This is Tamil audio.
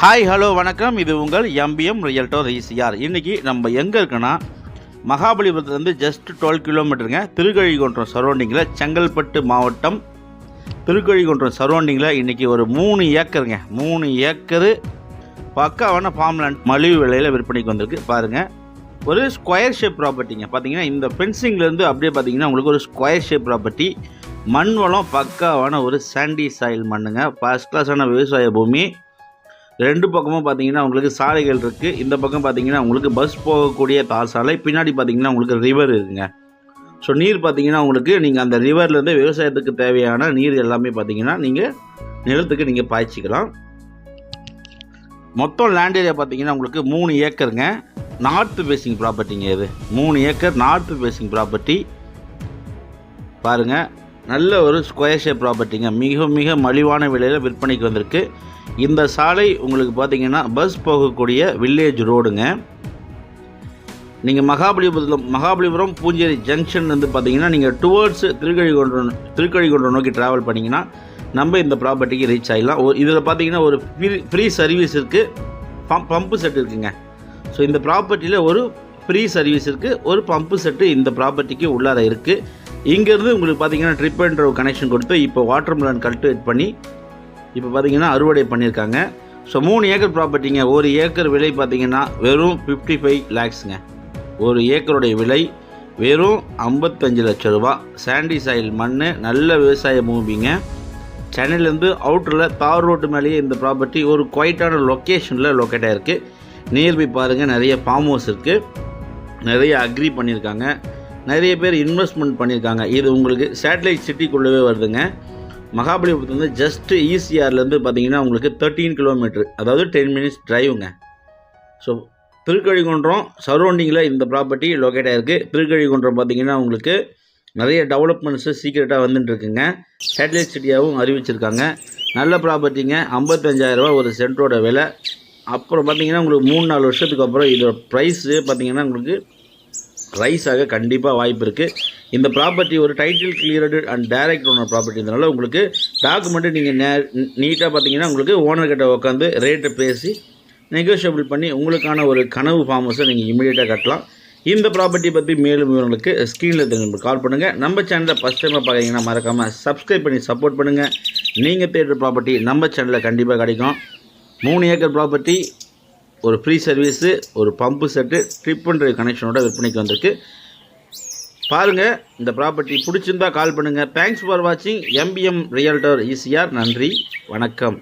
ஹாய் ஹலோ வணக்கம். இது உங்கள் எம்பிஎம் ரியல்டர் ஈசிஆர். இன்றைக்கி நம்ம எங்கே இருக்குன்னா மகாபலிபுரத்துலேருந்து ஜஸ்ட் 12 கிலோமீட்டருங்க. திருக்கழிகுன்றம் சரௌண்டிங்கில், செங்கல்பட்டு மாவட்டம் திருக்கழிகுன்றம் சரௌண்டிங்கில் இன்றைக்கி ஒரு 3 ஏக்கருங்க. 3 ஏக்கரு பக்காவான ஃபார்ம்லேண்ட் மலிவு விலையில் விற்பனைக்கு வந்திருக்கு. பாருங்கள், ஒரு ஸ்கொயர் ஷேப் ப்ராப்பர்ட்டிங்க. பார்த்தீங்கன்னா இந்த ஃபென்சிங்லேருந்து அப்படியே பார்த்தீங்கன்னா உங்களுக்கு ஒரு ஸ்கொயர் ஷேப் ப்ராப்பர்ட்டி. மண் வளம் பக்காவான ஒரு சாண்டி சாயில் மண்ணுங்க. ஃபர்ஸ்ட் கிளாஸான விவசாய பூமி. ரெண்டு பக்கமும் பார்த்தீங்கன்னா உங்களுக்கு சாலைகள் இருக்குது. இந்த பக்கம் பார்த்தீங்கன்னா உங்களுக்கு பஸ் போகக்கூடிய தார் சாலை, பின்னாடி பார்த்தீங்கன்னா உங்களுக்கு ரிவர் இருக்குங்க. ஸோ நீர் பார்த்தீங்கன்னா உங்களுக்கு நீங்கள் அந்த ரிவர்லேருந்து விவசாயத்துக்கு தேவையான நீர் எல்லாமே பார்த்தீங்கன்னா நீங்கள் நிலத்துக்கு நீங்கள் பாய்ச்சிக்கலாம். மொத்தம் லேண்ட் ஏரியா பார்த்தீங்கன்னா உங்களுக்கு 3 ஏக்கருங்க. North facing ப்ராப்பர்ட்டிங்க. இது 3 ஏக்கர் நார்த்து ஃபேஸிங் ப்ராப்பர்ட்டி. பாருங்கள், நல்ல ஒரு ஸ்கொயர் ஷேப் ப்ராப்பர்ட்டிங்க. மிக மிக மலிவான விலையில் விற்பனைக்கு வந்திருக்கு. இந்த சாலை உங்களுக்கு பார்த்தீங்கன்னா பஸ் போகக்கூடிய வில்லேஜ் ரோடுங்க. நீங்கள் மகாபலிபுரம் பூஞ்சேரி ஜங்ஷன் வந்து பார்த்தீங்கன்னா நீங்கள் டுவர்ட்ஸ் திருக்கழிகுன்றம் நோக்கி ட்ராவல் பண்ணிங்கன்னா நம்ம இந்த ப்ராப்பர்ட்டிக்கு ரீச் ஆகிடலாம். இதில் பார்த்தீங்கன்னா ஒரு ஃப்ரீ சர்வீஸ் இருக்குது, பம்பு செட் இருக்குங்க. ஸோ இந்த ப்ராப்பர்ட்டியில் ஒரு ஃப்ரீ சர்வீஸ் இருக்குது, ஒரு பம்பு செட்டு இந்த ப்ராப்பர்ட்டிக்கு உள்ளார இருக்குது. இங்கேருந்து உங்களுக்கு பார்த்தீங்கன்னா ட்ரிப் அண்ட் ட்ரைவ் கனெக்ஷன் கொடுத்து இப்போ வாட்டர் மெலன் கல்டிவேட் பண்ணி இப்போ பார்த்தீங்கன்னா அறுவடை பண்ணியிருக்காங்க. ஸோ 3 ஏக்கர் ப்ராப்பர்ட்டிங்க. ஒரு ஏக்கர் விலை பார்த்தீங்கன்னா வெறும் 55 lakhsங்க. ஒரு ஏக்கருடைய விலை வெறும் 55 லட்சம் ரூபா. சாண்டி சாயில் மண், நல்ல விவசாய பூமிங்க. சென்னையிலேருந்து அவுட்டரில் தார் ரோட்டு மேலேயே இந்த ப்ராப்பர்ட்டி ஒரு குவைட்டான லொக்கேஷனில் லொக்கேட் ஆகிருக்கு. நியர்பை பாருங்கள், நிறைய ஃபார்ம் ஹவுஸ் இருக்குது, நிறைய அக்ரி பண்ணியிருக்காங்க, நிறைய பேர் இன்வெஸ்ட்மெண்ட் பண்ணியிருக்காங்க. இது உங்களுக்கு சேட்டலைட் சிட்டிக்குள்ளவே வருதுங்க. மகாபலிபுரத்துலேருந்து ஜஸ்ட்டு ஈசிஆர்லேருந்து பார்த்தீங்கன்னா உங்களுக்கு 13 கிலோமீட்டர், அதாவது 10 மினிட்ஸ் டிரைவுங்க. ஸோ திருக்கழிகுன்றம் சரௌண்டிங்கில் இந்த ப்ராப்பர்ட்டி லொக்கேட் ஆகிருக்கு. திருக்கழிகுன்றம் பார்த்தீங்கன்னா உங்களுக்கு நிறைய டெவலப்மெண்ட்ஸு சீக்கிரட்டாக வந்துட்டுருக்குங்க. சேட்டலைட் சிட்டியாகவும் அறிவிச்சிருக்காங்க. நல்ல ப்ராப்பர்ட்டிங்க. 55,000 ஒரு சென்ட்டோட விலை. அப்புறம் பார்த்தீங்கன்னா உங்களுக்கு 3-4 வருஷத்துக்கு அப்புறம் இதோட ப்ரைஸு பார்த்தீங்கன்னா உங்களுக்கு ரைஸ் ஆக கண்டிப்பாக வாய்ப்பு இருக்குது. இந்த ப்ராப்பர்ட்டி ஒரு title cleared and direct owner ப்ராப்பர்ட்டினால உங்களுக்கு டாக்குமெண்ட்டு நீங்கள் நீட்டாக பார்த்தீங்கன்னா உங்களுக்கு ஓனர்கிட்ட உட்காந்து ரேட்டை பேசி நெகோஷியபிள் பண்ணி உங்களுக்கான ஒரு கனவு ஃபார்ம் ஹவுஸை நீங்கள் இமீடியட்டாக கட்டலாம். இந்த ப்ராப்பர்ட்டி பற்றி மேலும் விவரங்களுக்கு ஸ்க்ரீனில் தெரிஞ்சு கால் பண்ணுங்கள். நம்ம சேனலில் ஃபஸ்ட் டைமாக பார்க்குறீங்கன்னா மறக்காமல் சப்ஸ்கிரைப் பண்ணி சப்போர்ட் பண்ணுங்கள். நீங்கள் தேடுற ப்ராப்பர்ட்டி நம்ம சேனலில் கண்டிப்பாக கிடைக்கும். 3 ஏக்கர் ப்ராப்பர்ட்டி, ஒரு ஃப்ரீ சர்வீஸு, ஒரு pump set, drip and drive கனெக்ஷனோட விற்பனைக்கு வந்திருக்கு. பாருங்கள், இந்த ப்ராப்பர்ட்டி பிடிச்சிருந்தால் கால் பண்ணுங்கள். தேங்க்ஸ் ஃபார் வாட்சிங் எம்பிஎம் ரியல்டர் ஈசிஆர். நன்றி, வணக்கம்.